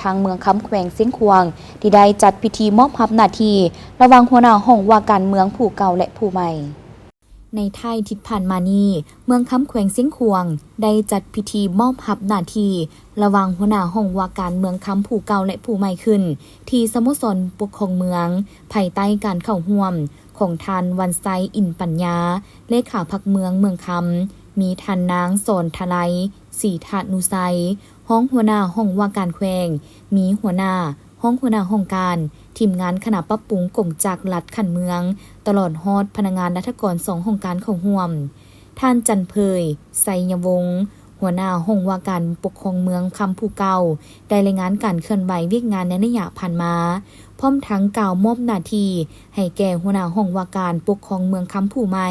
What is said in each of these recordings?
างเมืองคำแขวงเสียงขวางที่ได้จัดพิธีมอบรับหน้าที่ระหว่างหัวหน้าห้องว่าการเมืองผู้เก่าและผู้ใหม่ในไทยที่ผ่านมานี้เมืองคำแขวงเสียงขวางได้จัดพิธีมอบรับหน้าที่ระหว่างหัวหน้าห้องว่าการเมืองคำผู้เก่าและผู้ใหม่ขึ้นที่สโมสรปกครองเมืองภายใต้การเข้าร่วมของทานวันไซอินปัญญาเลขาพรรคเมืองคำมีท่านนางสอนทไลศรีธนุไซห้องหัวหน้าห้องว่าการแขวงมีหัวหน้าห้องหัวหน้าห้องการทีมงานคณะปรับปรุงกงจักรลัดขันเมืองตลอดฮอดพนักงานรัฐกร2ห้องการเข้าร่วมท่านจันเพยไสยวงศ์หัวหน้าห้องว่าการปกครองเมืองคำผู้เก่าได้รายงานการเคลื่อนไหวเวียกงานในระยะผ่านมาพร้อมทั้งกล่าวมอบหน้าที่ให้แก่หัวหน้าห้องว่าการปกครองเมืองคำผู้ใหม่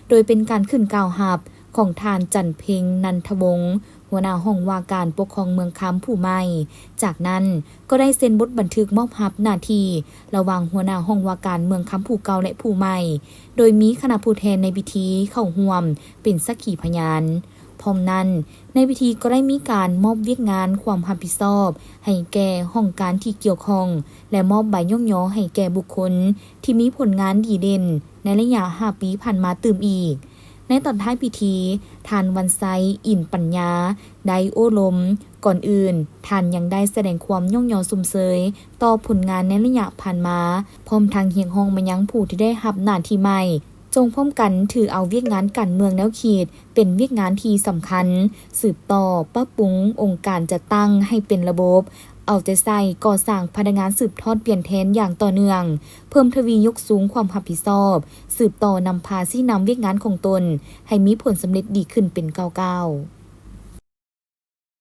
โดยเป็นการขึ้นกล่าวหับของท่านจันเพ็งนันทวงศ์หัวหน้าห้องว่าการปกครองเมืองคำผู้ใหม่จากนั้นก็ได้เซ็นบทบันทึกมอบรับหน้าที่ระหว่างหัวหน้าห้องว่าการเมืองคำผู้เก่าและผู้ใหม่โดยมีคณะผู้แทนในพิธีเข้าร่วมเป็นสักขีพยานพร้อมนั้นในพิธีก็ได้มีการมอบเวียกงานความรับผิดชอบให้แก่ห้องการที่เกี่ยวข้องและมอบใบย่องย่อให้แก่บุคคลที่มีผลงานดีเด่นในระยะ5 ปีผ่านมาตื่มอีกในตอนท้ายพิธีท่านวันไซอินปัญญาได้โอ้ลมก่อนอื่นท่านยังได้แสดงความย่องยอสุมเสยต่อผลงานในระยะผ่านมาพร้อมทางเฮียงห้องมายังผู้ที่ได้รับหน้าที่ใหม่จงพร้อมกันถือเอาเวียกงานการเมืองแนวเขตเป็นเวียกงานที่สำคัญสืบต่อปรับปรุงองค์การจัดตั้งให้เป็นระบบเอาใจใส่ก่อสร้างพนักงานสืบทอดเปลี่ยนแทนอย่างต่อเนื่องเพิ่มทวียกสูงความรับผิดชอบสืบต่อนำพาซี่นำเวียกงานของตนให้มีผลสำเร็จดีขึ้นเป็นก้าว